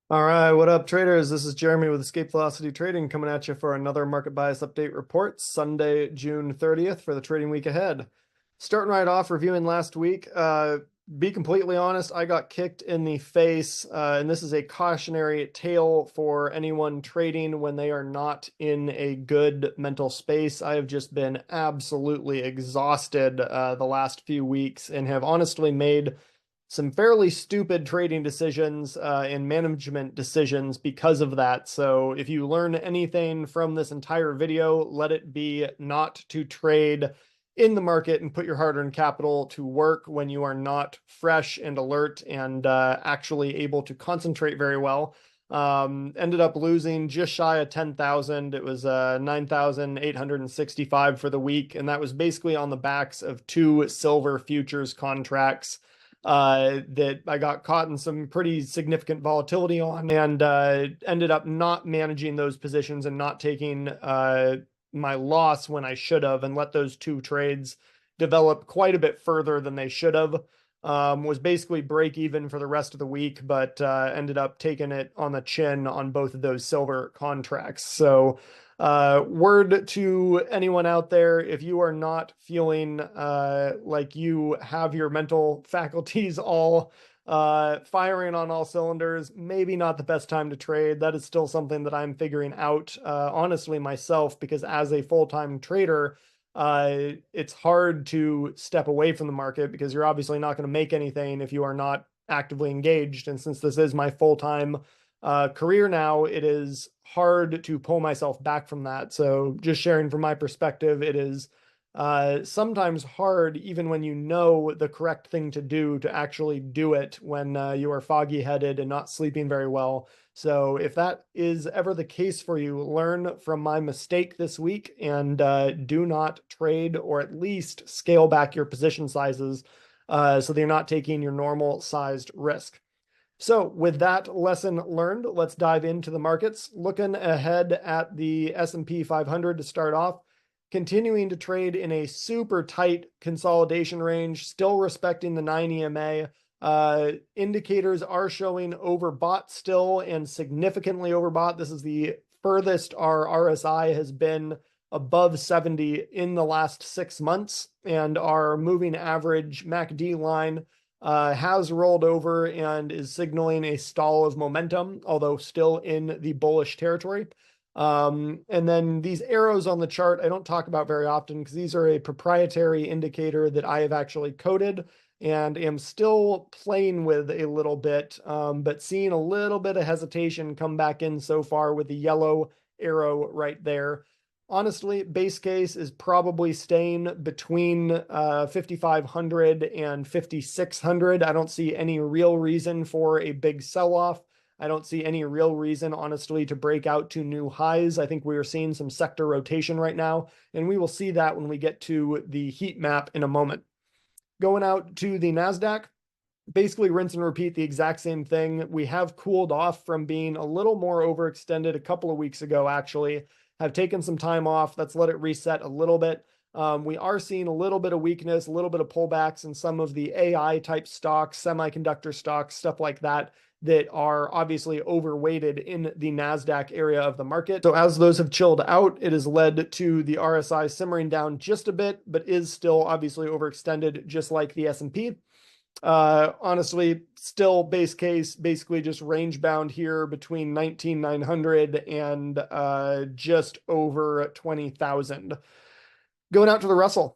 All right, what up, traders? This is Jeremy with Escape Velocity Trading coming at you for another market bias update report, Sunday, June 30th for the trading week ahead. Starting right off, reviewing last week. Be completely honest, I got kicked in the face, and this is a cautionary tale for anyone trading when they are not in a good mental space. I have just been absolutely exhausted the last few weeks and have honestly made some fairly stupid trading decisions and management decisions because of that. So if you learn anything from this entire video, let it be not to trade in the market and put your hard-earned capital to work when you are not fresh and alert and actually able to concentrate very well. Ended up losing just shy of 10,000. It was 9,865 for the week, and that was basically on the backs of two silver futures contracts that I got caught in some pretty significant volatility on, and ended up not managing those positions and not taking my loss when I should have, and let those two trades develop quite a bit further than they should have. Was basically break even for the rest of the week, but ended up taking it on the chin on both of those silver contracts. So word to anyone out there, if you are not feeling like you have your mental faculties all firing on all cylinders, maybe not the best time to trade. That is still something that I'm figuring out, honestly, myself, because as a full-time trader, it's hard to step away from the market because you're obviously not going to make anything if you are not actively engaged. And since this is my full-time career now, it is hard to pull myself back from that. So just sharing from my perspective, it is sometimes hard, even when you know the correct thing to do, to actually do it when you are foggy headed and not sleeping very well. So if that is ever the case for you, learn from my mistake this week and do not trade, or at least scale back your position sizes so that you're not taking your normal sized risk. So with that lesson learned, let's dive into the markets. Looking ahead at the S&P 500 to start off, continuing to trade in a super tight consolidation range, still respecting the 9 EMA. Indicators are showing overbought still, and significantly overbought. This is the furthest our RSI has been above 70 in the last 6 months, and our moving average MACD line has rolled over and is signaling a stall of momentum, although still in the bullish territory. And then these arrows on the chart, I don't talk about very often because these are a proprietary indicator that I have actually coded and am still playing with a little bit, but seeing a little bit of hesitation come back in so far with the yellow arrow right there. Honestly, base case is probably staying between 5,500 and 5,600. I don't see any real reason for a big sell-off. I don't see any real reason, honestly, to break out to new highs. I think we are seeing some sector rotation right now, and we will see that when we get to the heat map in a moment. Going out to the Nasdaq, basically rinse and repeat the exact same thing. We have cooled off from being a little more overextended a couple of weeks ago, actually. Have taken some time off. Let's let it reset a little bit. We are seeing a little bit of weakness, a little bit of pullbacks in some of the AI type stocks, semiconductor stocks, stuff like that, that are obviously overweighted in the NASDAQ area of the market. So as those have chilled out, it has led to the RSI simmering down just a bit, but is still obviously overextended, just like the S&P. Honestly, still base case, basically just range bound here between 19,900 and just over 20,000. Going out to the Russell.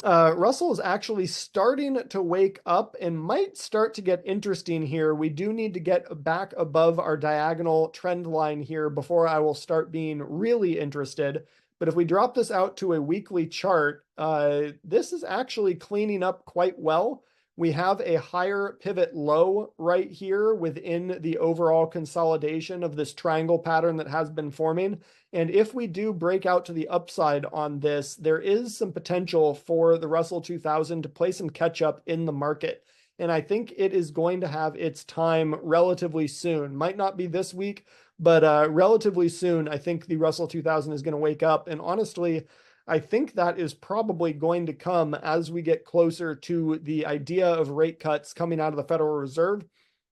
Russell is actually starting to wake up and might start to get interesting here. We do need to get back above our diagonal trend line here before I will start being really interested. But if we drop this out to a weekly chart, this is actually cleaning up quite well. We have a higher pivot low right here within the overall consolidation of this triangle pattern that has been forming. And if we do break out to the upside on this, there is some potential for the Russell 2000 to play some catch up in the market. And I think it is going to have its time relatively soon. Might not be this week, but relatively soon, I think the Russell 2000 is going to wake up. And honestly, I think that is probably going to come as we get closer to the idea of rate cuts coming out of the Federal Reserve.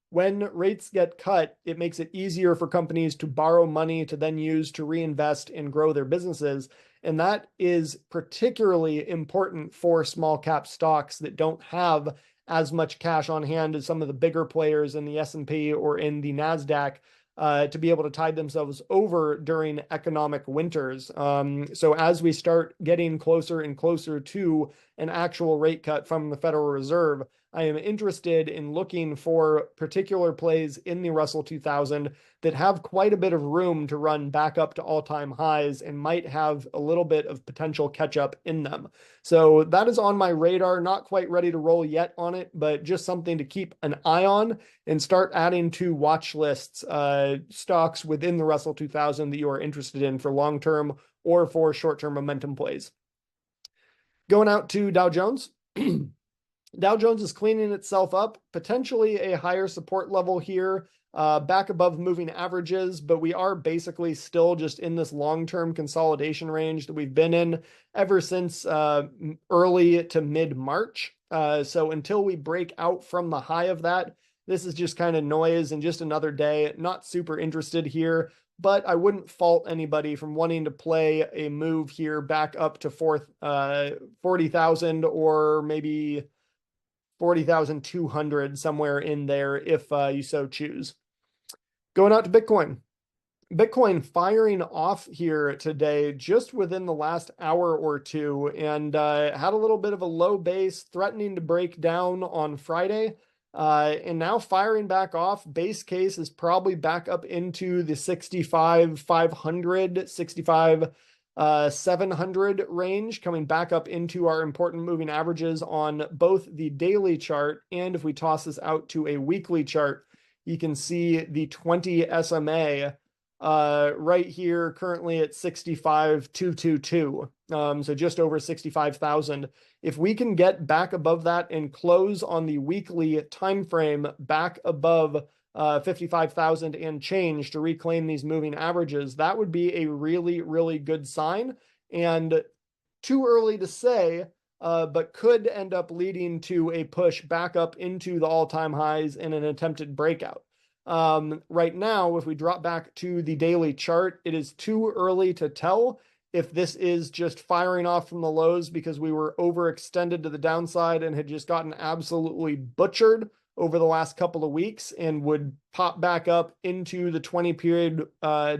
when rates get cut, it makes it easier for companies to borrow money to then use to reinvest and grow their businesses. And that is particularly important for small cap stocks that don't have as much cash on hand as some of the bigger players in the S&P or in the Nasdaq, to be able to tide themselves over during economic winters. So as we start getting closer and closer to an actual rate cut from the Federal Reserve, I am interested in looking for particular plays in the Russell 2000 that have quite a bit of room to run back up to all-time highs and might have a little bit of potential catch-up in them. So that is on my radar, not quite ready to roll yet on it, but just something to keep an eye on and start adding to watch lists, stocks within the Russell 2000 that you are interested in for long-term or for short-term momentum plays. Going out to Dow Jones. Dow Jones is cleaning itself up, potentially a higher support level here, back above moving averages, but we are basically still just in this long-term consolidation range that we've been in ever since early to mid-March. So until we break out from the high of that, this is just kind of noise and just another day. Not super interested here, but I wouldn't fault anybody from wanting to play a move here back up to 40,000 or maybe 40,200, somewhere in there if you so choose. Going out to Bitcoin. Bitcoin firing off here today just within the last hour or two, and had a little bit of a low base, threatening to break down on Friday, and now firing back off. Base case is probably back up into the 65,500, 65,700 range, coming back up into our important moving averages on both the daily chart, and if we toss this out to a weekly chart, you can see the 20 SMA right here currently at 65,222, so just over 65,000. If we can get back above that and close on the weekly time frame back above 55,000 and change to reclaim these moving averages, that would be a really, really good sign, and too early to say, but could end up leading to a push back up into the all-time highs in an attempted breakout. Right now, if we drop back to the daily chart, it is too early to tell if this is just firing off from the lows because we were overextended to the downside and had just gotten absolutely butchered over the last couple of weeks and would pop back up into the 20 period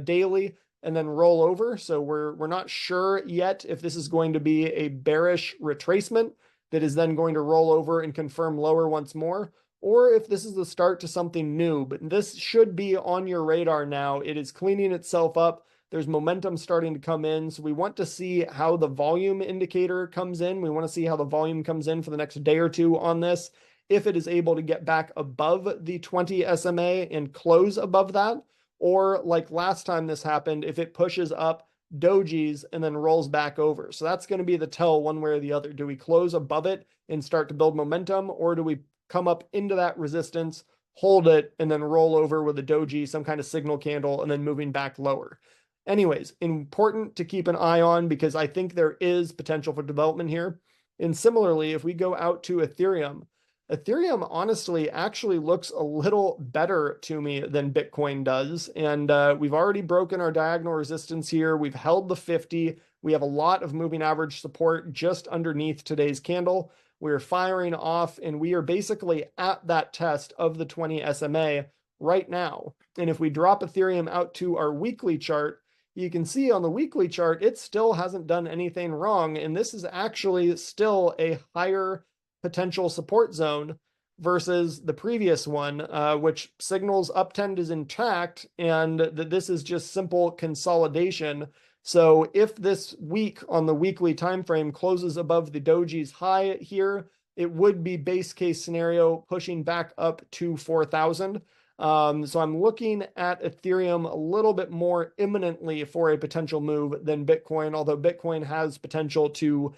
daily and then roll over. So we're not sure yet if this is going to be a bearish retracement that is then going to roll over and confirm lower once more, or if this is the start to something new. But this should be on your radar now. It is cleaning itself up. There's momentum starting to come in. So we want to see how the volume indicator comes in. We want to see how the volume comes in for the next day or two on this. If it is able to get back above the 20 SMA and close above that, or like last time this happened, if it pushes up dojis and then rolls back over. So that's going to be the tell one way or the other. Do we close above it and start to build momentum, or do we come up into that resistance, hold it, and then roll over with a doji, some kind of signal candle, and then moving back lower? Anyways, important to keep an eye on because I think there is potential for development here. And similarly, if we go out to Ethereum, Ethereum honestly actually looks a little better to me than Bitcoin does. And we've already broken our diagonal resistance here. We've held the 50. We have a lot of moving average support just underneath today's candle. We're firing off, and we are basically at that test of the 20 SMA right now. And if we drop Ethereum out to our weekly chart, you can see on the weekly chart, it still hasn't done anything wrong. And this is actually still a higher potential support zone versus the previous one, which signals uptrend is intact and that this is just simple consolidation. So if this week on the weekly time frame closes above the doji's high here, it would be base case scenario pushing back up to 4,000. So I'm looking at Ethereum a little bit more imminently for a potential move than Bitcoin, although Bitcoin has potential to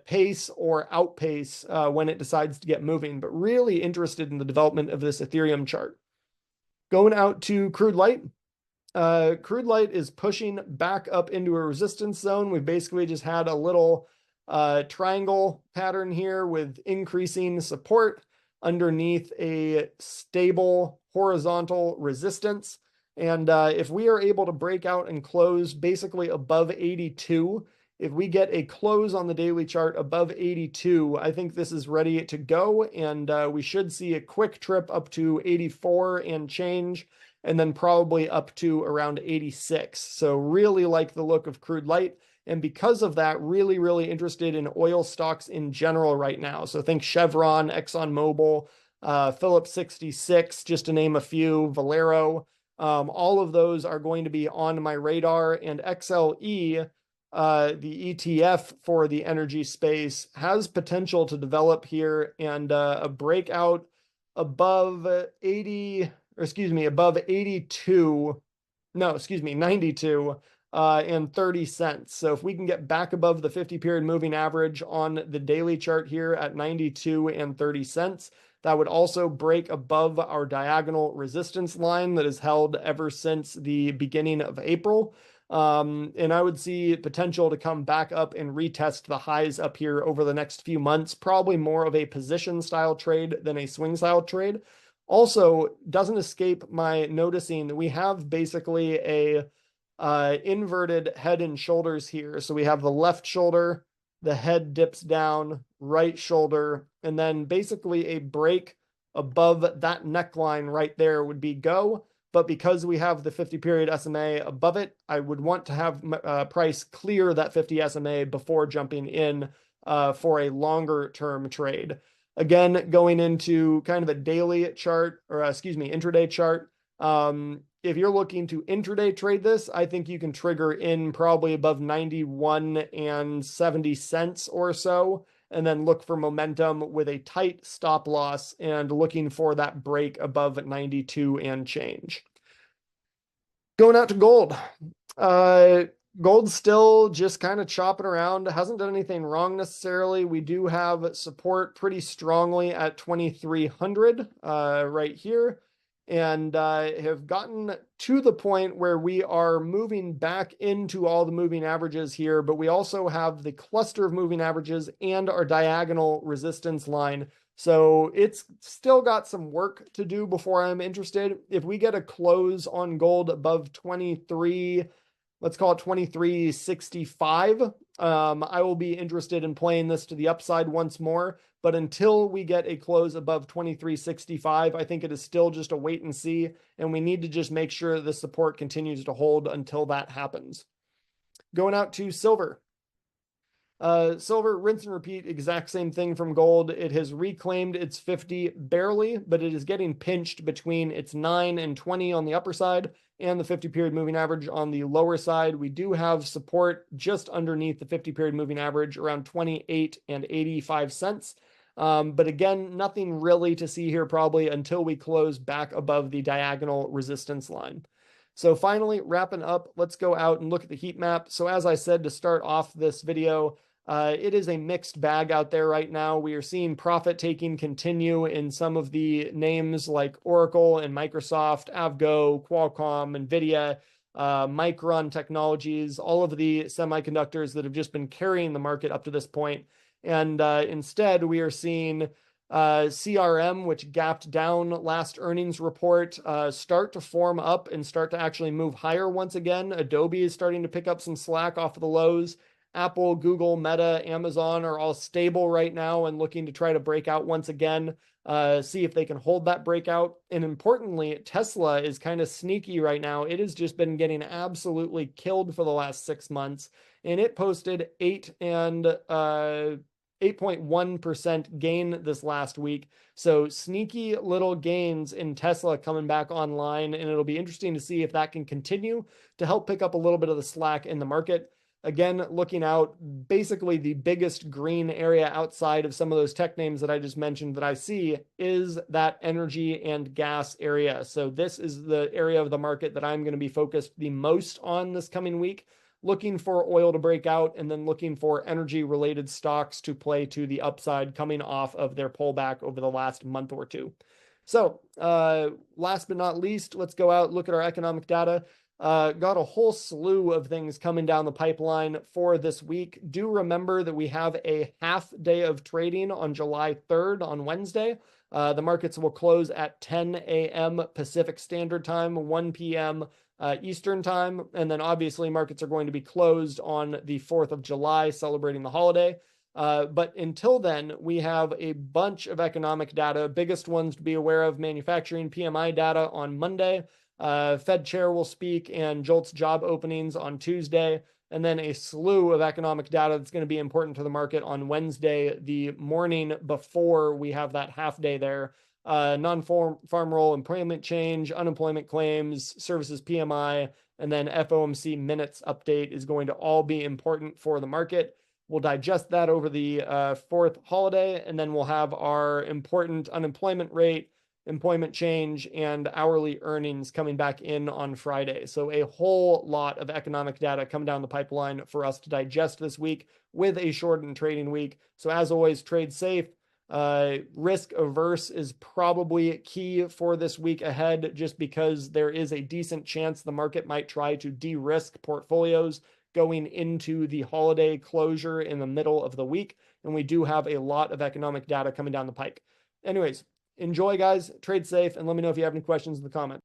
pace or outpace when it decides to get moving, but really interested in the development of this Ethereum chart. Going out to crude light. Crude light is pushing back up into a resistance zone. We've basically just had a little triangle pattern here with increasing support, underneath a stable horizontal resistance. And if we are able to break out and close basically above 82, if we get a close on the daily chart above 82, I think this is ready to go. And we should see a quick trip up to 84 and change, and then probably up to around 86. So really like the look of crude light. And because of that, really, really interested in oil stocks in general right now. So think Chevron, ExxonMobil, Phillips 66, just to name a few, Valero. All of those are going to be on my radar. And XLE, the ETF for the energy space, has potential to develop here, and a breakout above 80, or excuse me, above 82, no, excuse me, 92 and 30 cents. So if we can get back above the 50-period moving average on the daily chart here at 92 and 30 cents, that would also break above our diagonal resistance line that is held ever since the beginning of April. And I would see potential to come back up and retest the highs up here over the next few months, probably more of a position style trade than a swing style trade. Also, doesn't escape my noticing that we have basically a inverted head and shoulders here. So we have the left shoulder, the head dips down, right shoulder, and then basically a break above that neckline right there would be go. But because we have the 50-period SMA above it, I would want to have price clear that 50 SMA before jumping in for a longer term trade. Again, going into kind of a daily chart, or excuse me, intraday chart. If you're looking to intraday trade this, I think you can trigger in probably above 91 and 70 cents or so, and then look for momentum with a tight stop loss and looking for that break above 92 and change. Going out to gold. Gold's still just kind of chopping around. Hasn't done anything wrong necessarily. We do have support pretty strongly at 2,300 right here, and have gotten to the point where we are moving back into all the moving averages here, but we also have the cluster of moving averages and our diagonal resistance line. So it's still got some work to do before I'm interested. If we get a close on gold above 23, let's call it 23.65, I will be interested in playing this to the upside once more. But until we get a close above 23.65, I think it is still just a wait and see, and we need to just make sure the support continues to hold until that happens. Going out to silver. Silver, rinse and repeat, exact same thing from gold. It has reclaimed its 50 barely, but it is getting pinched between its 9 and 20 on the upper side and the 50-period moving average on the lower side. We do have support just underneath the 50-period moving average around 28 and 85 cents. But again, nothing really to see here probably until we close back above the diagonal resistance line. So finally, wrapping up, let's go out and look at the heat map. So as I said to start off this video, it is a mixed bag out there right now. We are seeing profit taking continue in some of the names like Oracle and Microsoft, Avgo, Qualcomm, NVIDIA, Micron Technologies, all of the semiconductors that have just been carrying the market up to this point. And instead, we are seeing CRM, which gapped down last earnings report, start to form up and start to actually move higher once again. Adobe is starting to pick up some slack off of the lows. Apple, Google, Meta, Amazon are all stable right now and looking to try to break out once again, see if they can hold that breakout. And importantly, Tesla is kind of sneaky right now. It has just been getting absolutely killed for the last 6 months, and it posted 8.1% gain this last week. So sneaky little gains in Tesla coming back online, and it'll be interesting to see if that can continue to help pick up a little bit of the slack in the market. Again, looking out, basically the biggest green area outside of some of those tech names that I just mentioned that I see is that energy and gas area. So this is the area of the market that I'm going to be focused the most on this coming week, looking for oil to break out and then looking for energy related stocks to play to the upside coming off of their pullback over the last month or two. So last but not least, let's go out, look at our economic data. Got a whole slew of things coming down the pipeline for this week. Do remember that we have a half day of trading on July 3rd on Wednesday. The markets will close at 10 a.m. Pacific Standard Time, 1 p.m. Eastern Time. And then obviously markets are going to be closed on the 4th of July, celebrating the holiday. But until then, we have a bunch of economic data. Biggest ones to be aware of: manufacturing PMI data on Monday. Fed chair will speak, and JOLTS job openings on Tuesday. And then a slew of economic data that's going to be important to the market on Wednesday, the morning before we have that half day there. Non-farm roll employment change, unemployment claims, services PMI, and then FOMC minutes update is going to all be important for the market. We'll digest that over the 4th holiday, and then we'll have our important unemployment rate, employment change, and hourly earnings coming back in on Friday. So a whole lot of economic data coming down the pipeline for us to digest this week with a shortened trading week. So as always, trade safe. Risk averse is probably key for this week ahead, just because there is a decent chance the market might try to de-risk portfolios going into the holiday closure in the middle of the week. And we do have a lot of economic data coming down the pike. Anyways, enjoy, guys. Trade safe, and let me know if you have any questions in the comments.